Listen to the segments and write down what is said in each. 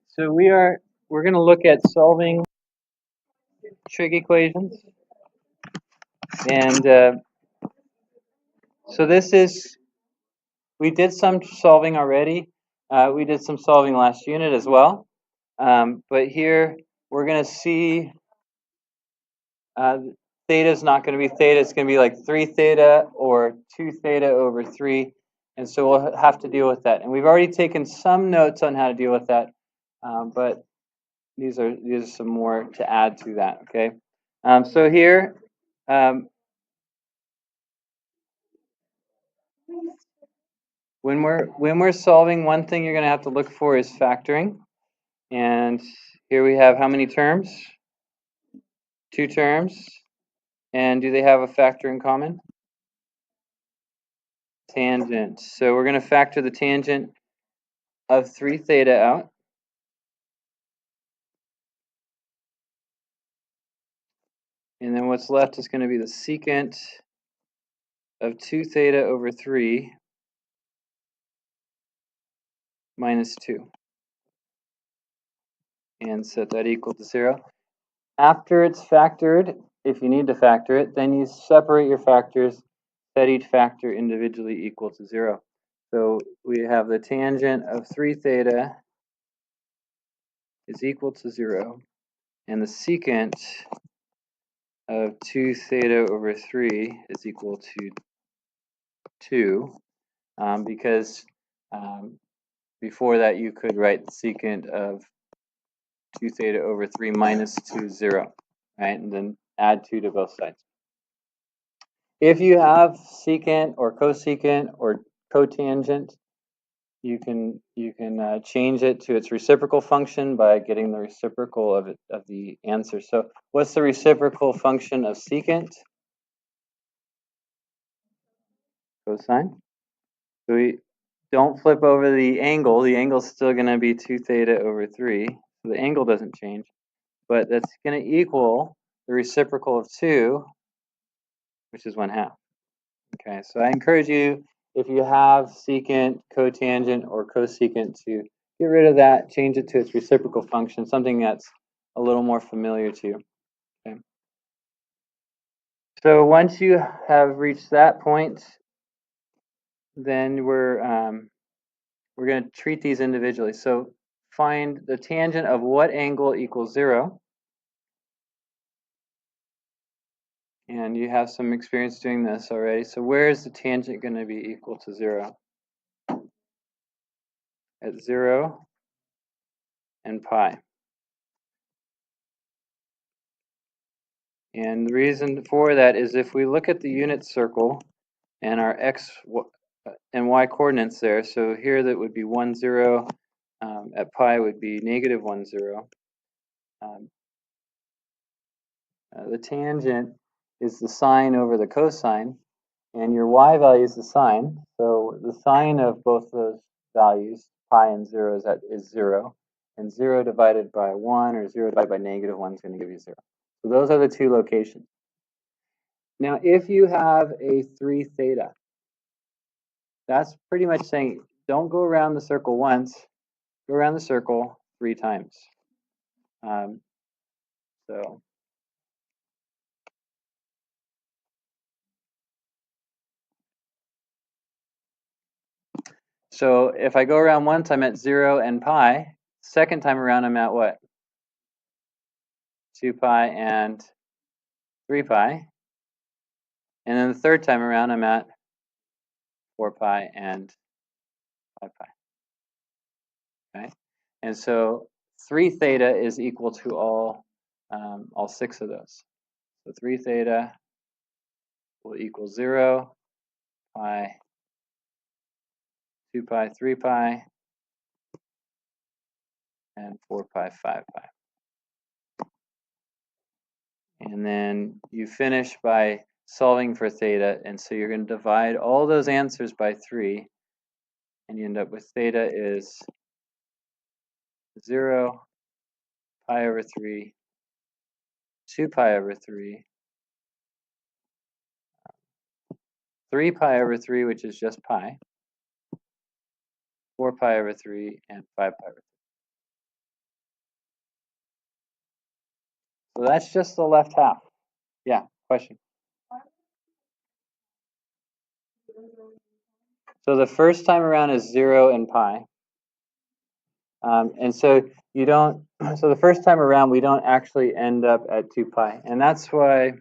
So we're going to look at solving trig equations, and so we did some solving already. We did some solving last unit as well, but here we're going to see theta is not going to be theta. It's going to be like 3 theta or 2 theta over 3, and so we'll have to deal with that. And we've already taken some notes on how to deal with that, but these are some more to add to that. Okay, so here. When we're solving, one thing you're going to have to look for is factoring. And here we have how many terms? 2 terms. And do they have a factor in common? Tangent. So we're going to factor the tangent of 3 theta out. And then what's left is going to be the secant of 2 theta over 3 minus 2. And set that equal to 0. After it's factored, if you need to factor it, then you separate your factors, set each factor individually equal to 0. So we have the tangent of 3 theta is equal to 0, and the secant of 2 theta over 3 is equal to 2, because before that you could write the secant of 2 theta over 3 minus 2, 0, right? And then add 2 to both sides. If you have secant or cosecant or cotangent, you can change it to its reciprocal function by getting the reciprocal of the answer. So what's the reciprocal function of secant? Cosine. So we don't flip over the angle. The angle's still going to be 2 theta over 3. So the angle doesn't change. But that's going to equal the reciprocal of 2, which is 1/2. Okay, so I encourage you, if you have secant, cotangent, or cosecant, to get rid of that, change it to its reciprocal function, something that's a little more familiar to you. Okay. So once you have reached that point, then we're going to treat these individually. So find the tangent of what angle equals 0. And you have some experience doing this already. So where is the tangent going to be equal to 0? At 0 and pi. And the reason for that is if we look at the unit circle and our x and y coordinates there, so here that would be 1, 0, at pi would be negative 1, 0. The tangent is the sine over the cosine, and your y value is the sine. So the sine of both those values, pi and 0, is 0. And 0 divided by 1 or 0 divided by negative 1 is going to give you 0. So those are the two locations. Now, if you have a 3 theta, that's pretty much saying don't go around the circle once, go around the circle 3 times. So if I go around once, I'm at 0 and pi. Second time around, I'm at what? 2 pi and 3 pi. And then the third time around, I'm at 4 pi and 5 pi. Okay? And so 3 theta is equal to all 6 of those. So 3 theta will equal 0, pi, 2 pi, 3 pi, and 4 pi, 5 pi. And then you finish by solving for theta, and so you're going to divide all those answers by 3, and you end up with theta is 0, pi over 3, 2 pi over 3, 3 pi over 3, which is just pi, 4 pi over 3, and 5 pi over 3. So that's just the left half. Yeah, question. So the first time around is 0 and pi. And so you don't, so the first time around we don't actually end up at 2 pi. And that's why,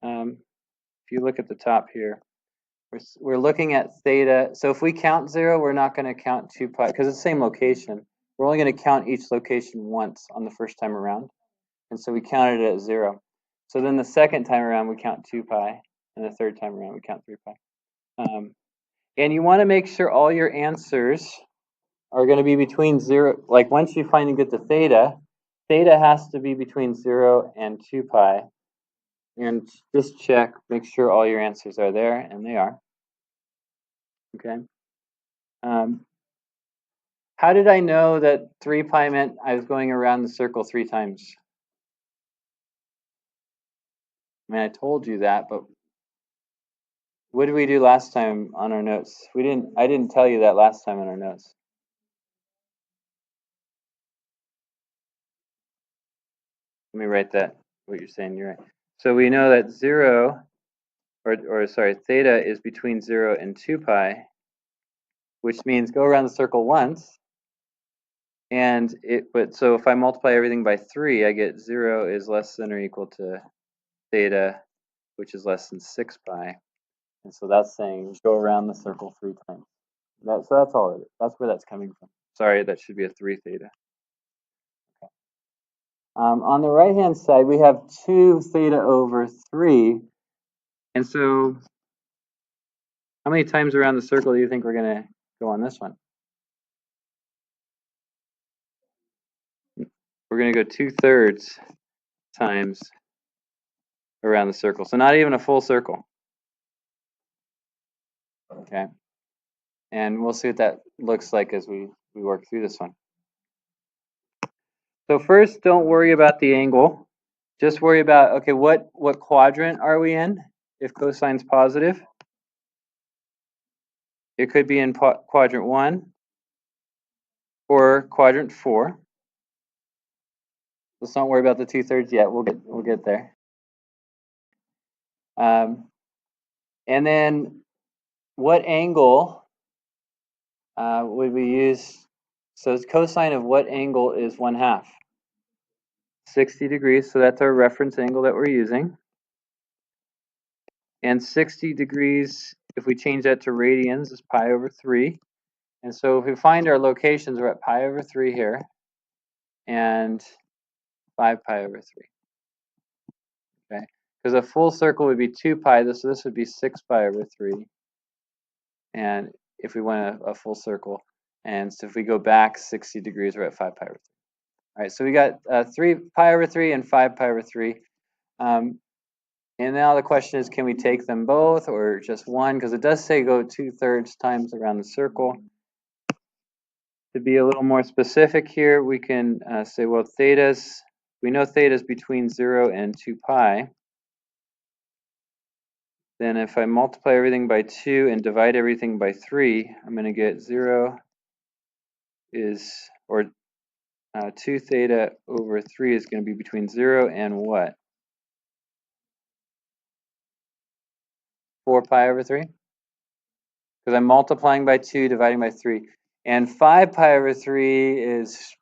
if you look at the top here, we're looking at theta. So if we count 0, we're not going to count 2 pi because it's the same location. We're only going to count each location once on the first time around. And so we counted it at 0. So then the second time around we count 2 pi. And the third time around we count 3 pi. And you want to make sure all your answers are going to be between 0. Like once you finally get to theta, theta has to be between 0 and 2 pi. And just check, make sure all your answers are there, and they are. Okay. How did I know that 3 pi meant I was going around the circle 3 times? I mean, I told you that, but what did we do last time on our notes? I didn't tell you that last time on our notes. Let me write that, what you're saying, you're right. So we know that 0, or sorry, theta is between 0 and 2 pi, which means go around the circle once. So if I multiply everything by 3, I get 0 is less than or equal to theta, which is less than 6 pi. And so that's saying go around the circle 3 times. So that's all it is. That's where that's coming from. Sorry, that should be a 3 theta. Okay. On the right-hand side, we have 2 theta over 3. And so how many times around the circle do you think we're going to go on this one? We're going to go 2/3 times around the circle. So not even a full circle. Okay. And we'll see what that looks like as we work through this one. So first, don't worry about the angle. Just worry about, okay, what quadrant are we in if cosine's positive? It could be in quadrant 1 or quadrant 4. Let's not worry about the 2/3 yet. We'll get there. And then what angle would we use? So cosine of what angle is 1/2? 60 degrees, so that's our reference angle that we're using. And 60 degrees, if we change that to radians, is pi over 3. And so if we find our locations, we're at pi over 3 here and 5 pi over 3. Okay, because a full circle would be 2 pi, so this would be 6 pi over 3. And if we want a full circle, and so if we go back 60 degrees, we're at 5 pi over 3. All right, so we got 3 pi over 3 and 5 pi over 3. And now the question is, can we take them both or just one? Because it does say go 2/3 times around the circle. To be a little more specific here, we can say, well, we know theta is between 0 and 2 pi. Then if I multiply everything by 2 and divide everything by 3, I'm going to get 0 is, or 2 theta over 3 is going to be between 0 and what? 4 pi over 3? Because I'm multiplying by 2, dividing by 3. And 5 pi over 3 is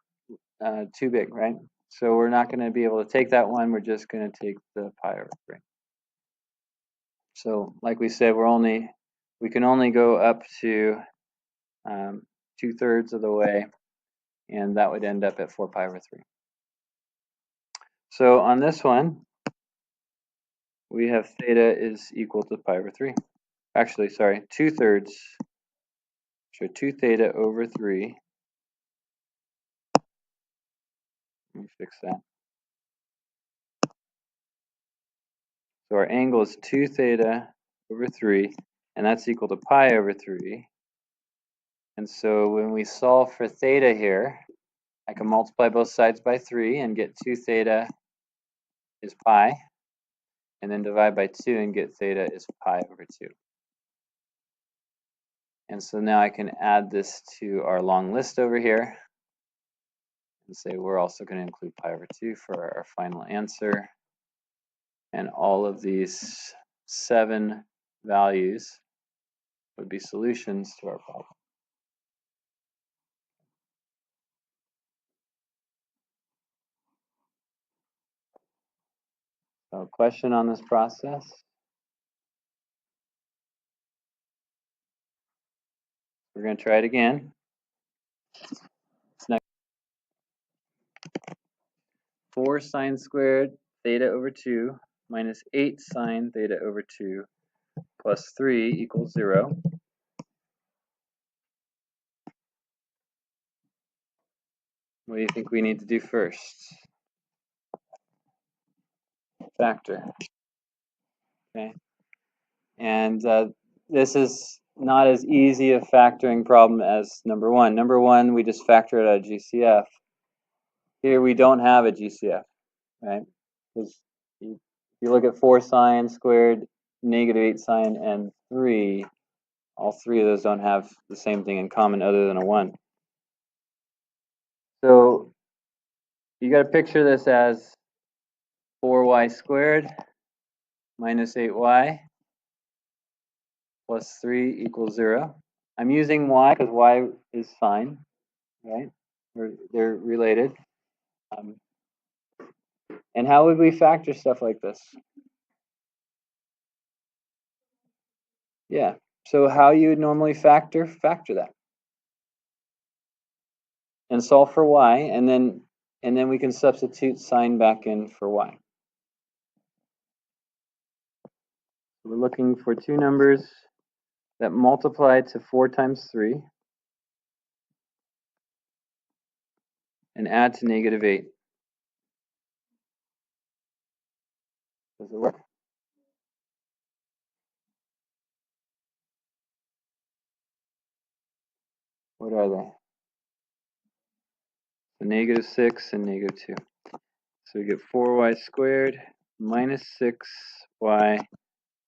too big, right? So we're not going to be able to take that one. We're just going to take the pi over 3. So like we said, we can only go up to 2/3 of the way, and that would end up at 4 pi over 3. So on this one, we have theta is equal to pi over 3. Actually, sorry, 2/3. So 2 theta over 3. Let me fix that. So our angle is 2 theta over 3, and that's equal to pi over 3. And so when we solve for theta here, I can multiply both sides by 3 and get 2 theta is pi, and then divide by 2 and get theta is pi over 2. And so now I can add this to our long list over here. and say we're also going to include pi over 2 for our final answer. And all of these 7 values would be solutions to our problem. So, question on this process? We're going to try it again. Next. 4 sine squared theta over 2 minus 8 sine theta over 2 plus 3 equals 0. What do you think we need to do first? Factor. Okay. And this is not as easy a factoring problem as number 1. Number 1, we just factor it out of GCF. Here we don't have a GCF, right? Because if you look at 4 sine squared, negative 8 sine, and 3, all 3 of those don't have the same thing in common other than a 1. So you got to picture this as 4y squared minus 8y plus 3 equals 0. I'm using y because y is sine, right? They're related. And how would we factor stuff like this? Yeah. So how you would normally factor that. And solve for y, and then we can substitute sine back in for y. We're looking for 2 numbers that multiply to 4 times 3 and add to negative 8. Does it work? What are they? So negative 6 and negative 2. So we get 4y squared minus 6y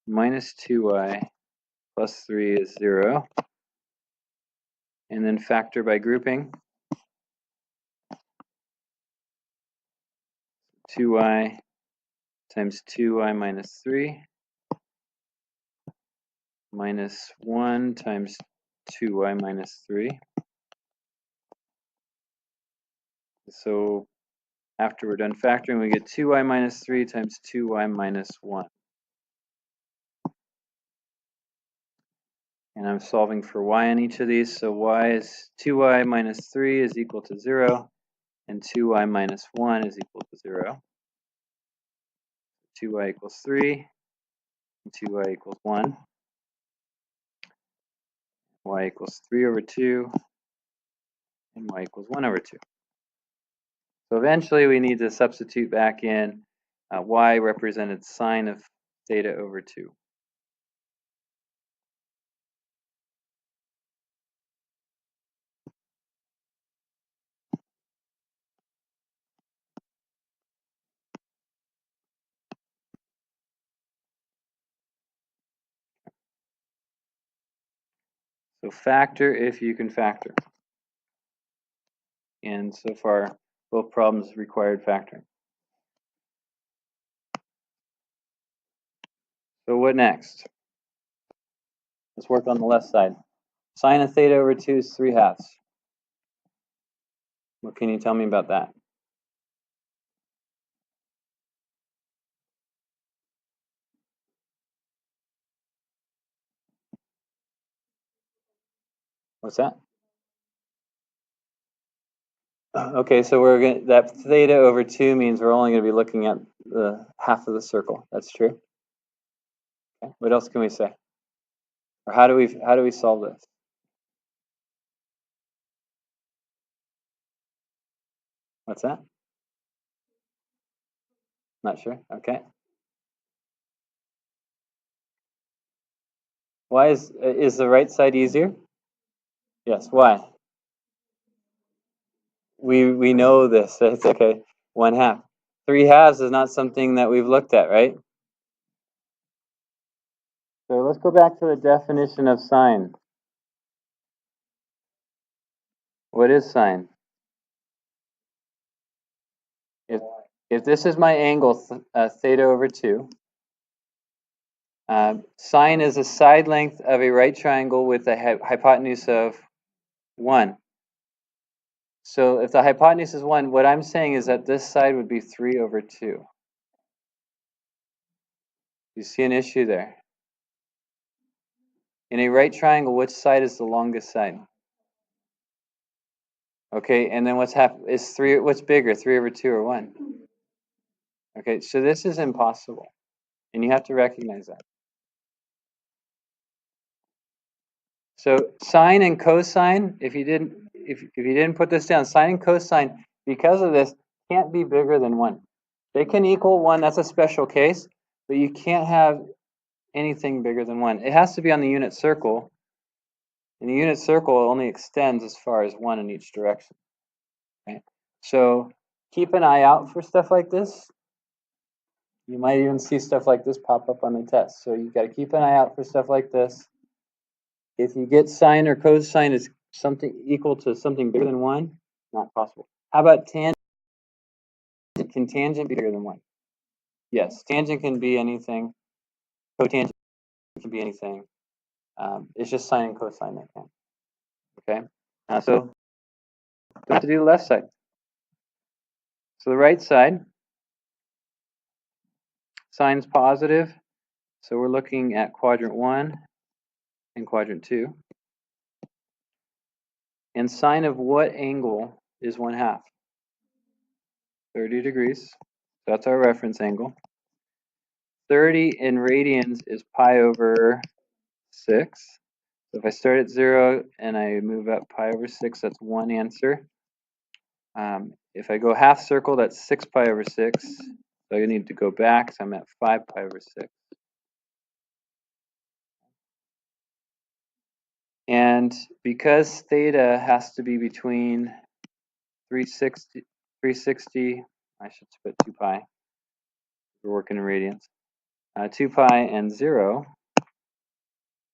minus 2y plus 3 is 0. And then factor by grouping. 2y times 2y minus 3 minus 1 times 2y minus 3. So after we're done factoring, we get 2y minus 3 times 2y minus 1. And I'm solving for y on each of these. So y is 2y minus 3 is equal to 0, and 2y minus 1 is equal to 0. 2y equals 3, and 2y equals 1. Y equals 3 over 2, and y equals 1 over 2. So eventually we need to substitute back in y represented sine of theta over 2. So factor if you can factor. And so far, both problems required factoring. So what next? Let's work on the left side. Sine of theta over 2 is 3/2. What can you tell me about that? What's that? Okay, so we're going that theta over 2 means we're only going to be looking at the half of the circle. That's true. Okay. What else can we say? Or how do we solve this? What's that? Not sure. Okay. Why is the right side easier? Yes. Why? We know this. It's okay. 1/2. 3/2 is not something that we've looked at, right? So let's go back to the definition of sine. What is sine? if this is my angle, theta over 2, sine is a side length of a right triangle with a hypotenuse of 1. So if the hypotenuse is 1, what I'm saying is that this side would be 3 over 2. You see an issue there? In a right triangle, which side is the longest side? Okay, and then what's bigger, 3 over 2 or 1? Okay, so this is impossible, and you have to recognize that. So sine and cosine, if you didn't put this down, sine and cosine, because of this, can't be bigger than 1. They can equal 1, that's a special case, but you can't have anything bigger than 1. It has to be on the unit circle, and the unit circle only extends as far as 1 in each direction. Okay? So keep an eye out for stuff like this. You might even see stuff like this pop up on the test. So you've got to keep an eye out for stuff like this. If you get sine or cosine is something equal to something bigger than 1, not possible. How about tangent? Can tangent be bigger than 1? Yes, tangent can be anything. Cotangent can be anything. It's just sine and cosine that can. Okay? So we have to do the left side. So the right side, sine's positive. So we're looking at quadrant 1 and quadrant 2. And sine of what angle is 1/2? 30 degrees. So that's our reference angle. 30 in radians is pi over 6. So if I start at 0 and I move up pi over 6, that's one answer. If I go half circle, that's 6 pi over 6. So I need to go back, so I'm at 5 pi over 6. And because theta has to be between 360, I should put 2 pi. We're working in radians. 2 pi and 0,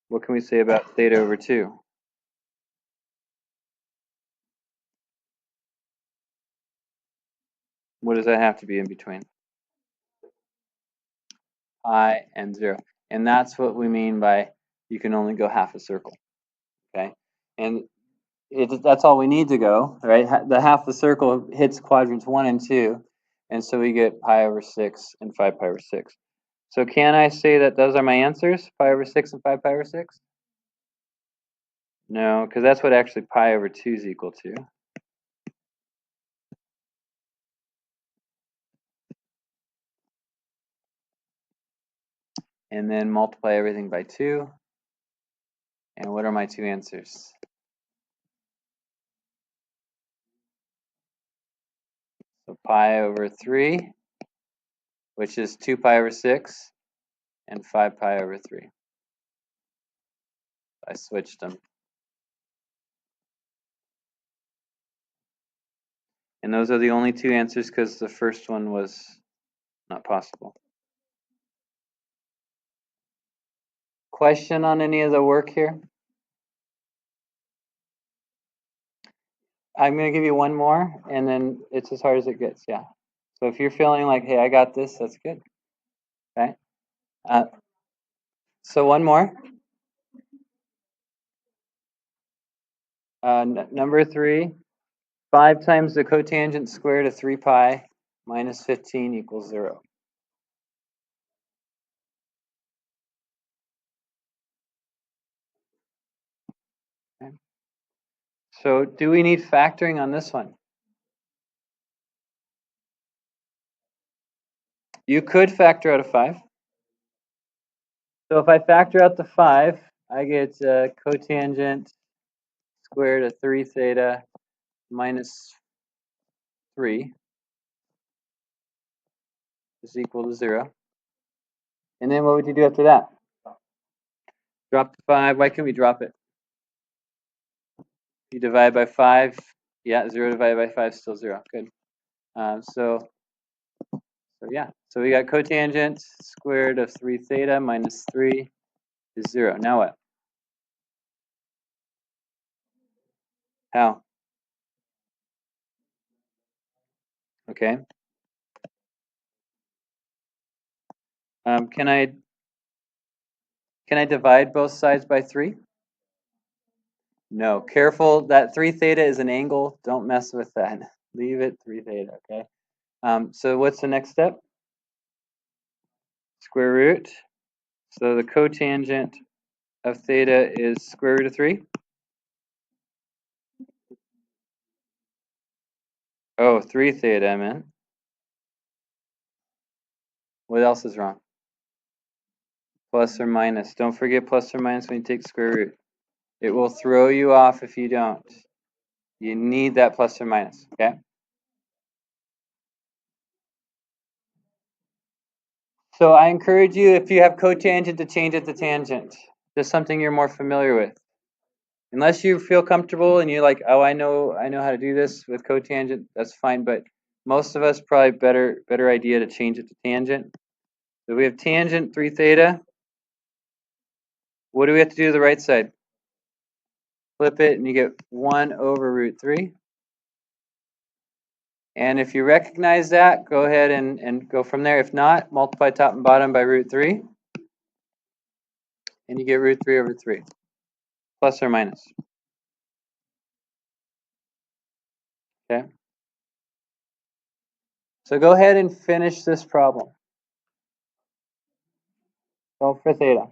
what can we say about theta over 2? What does that have to be in between? Pi and 0. And that's what we mean by you can only go half a circle. Okay? And that's all we need to go, right? The half the circle hits quadrants 1 and 2, and so we get pi over 6 and 5 pi over 6. So can I say that those are my answers, pi over 6 and 5 pi over 6? No, because that's what actually pi over 2 is equal to. And then multiply everything by 2. And what are my two answers? So pi over 3, which is 2 pi over 6, and 5 pi over 3. I switched them. And those are the only two answers because the first one was not possible. Question on any of the work here? I'm going to give you one more, and then it's as hard as it gets, yeah. So if you're feeling like, hey, I got this, that's good. Okay. So one more. Number 3, 5 times the cotangent squared of 3 pi minus 15 equals 0. Okay. So do we need factoring on this one? You could factor out a 5. So if I factor out the 5, I get cotangent squared of 3 theta minus 3 is equal to 0. And then what would you do after that? Drop the 5. Why can't we drop it? You divide by 5. Yeah, 0 divided by 5 is still 0. Good. So yeah. So we got cotangent squared of 3 theta minus 3 is 0. Now what? How? Okay. Can I divide both sides by 3? No. Careful, that 3 theta is an angle. Don't mess with that. Leave it 3 theta, okay? So what's the next step? Square root. So the cotangent of theta is square root of 3. Oh, 3 theta, I meant. What else is wrong? Plus or minus. Don't forget plus or minus when you take square root. It will throw you off if you don't. You need that plus or minus, okay? So I encourage you, if you have cotangent, to change it to tangent. Just something you're more familiar with. Unless you feel comfortable and you're like, oh, I know how to do this with cotangent, that's fine. But most of us probably better idea to change it to tangent. So we have tangent 3 theta. What do we have to do to the right side? Flip it and you get 1 over root 3. And if you recognize that, go ahead and go from there. If not, multiply top and bottom by root 3. And you get root 3 over 3. Plus or minus. Okay? So go ahead and finish this problem. Solve for theta.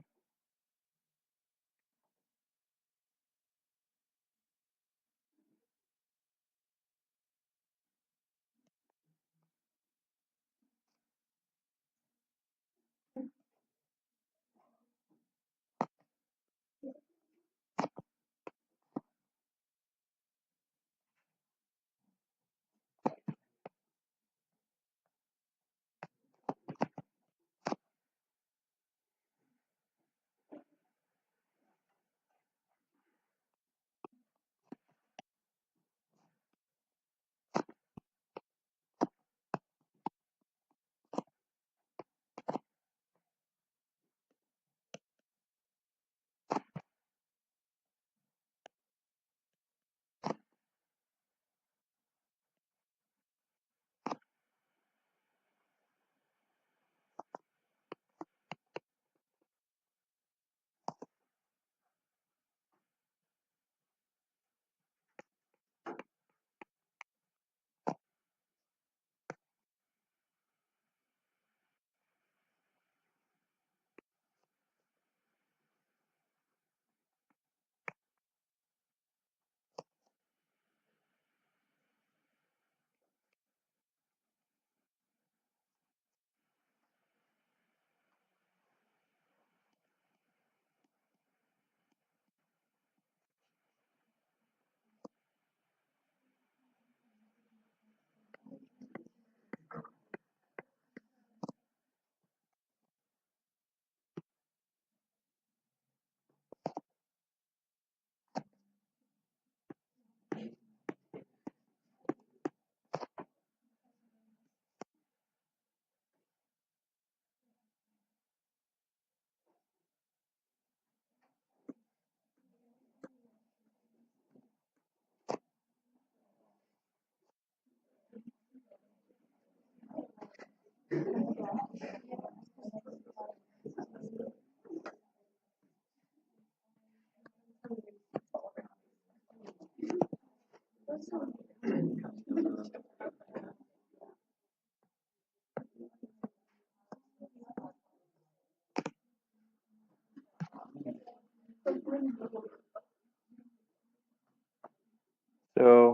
So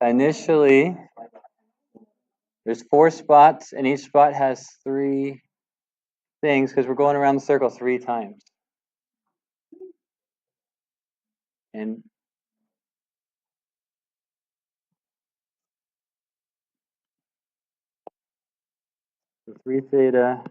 initially, there's 4 spots, and each spot has 3 things because we're going around the circle 3 times. And the 3 theta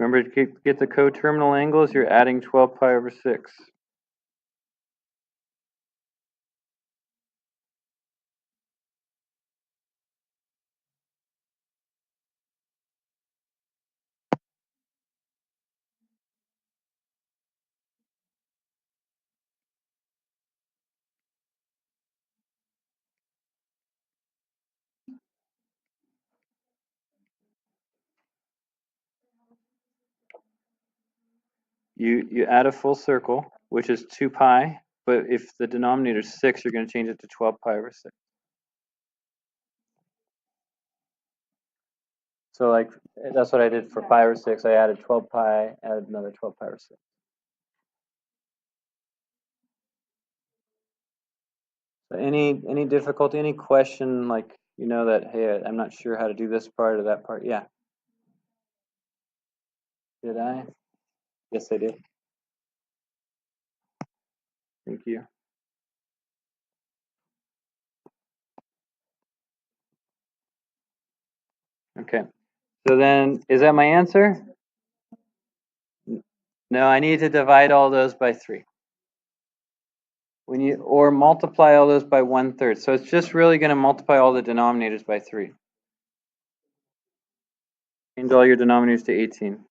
remember, to get the coterminal angles, you're adding 12 pi over 6. you add a full circle, which is 2 pi, but if the denominator is 6, you're going to change it to 12 pi over 6. So like, that's what I did for pi over 6. I added 12 pi, added another 12 pi over 6. So any difficulty, any question, like, you know that, hey, I'm not sure how to do this part or that part? Yeah. Did I? Yes, I did. Thank you. Okay. So then, is that my answer? No, I need to divide all those by 3. Or multiply all those by 1/3. So it's just really going to multiply all the denominators by 3. Change all your denominators to 18.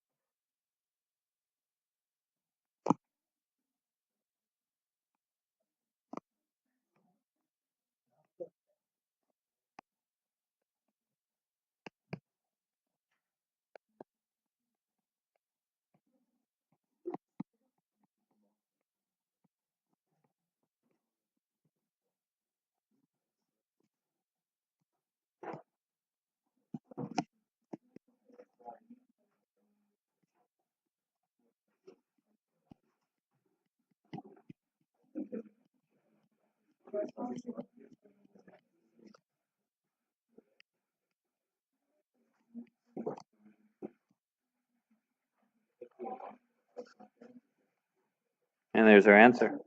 And there's our answer.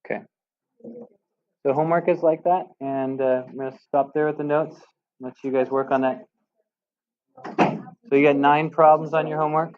Okay. So homework is like that, and I'm going to stop there with the notes. Let you guys work on that. So you got 9 problems on your homework?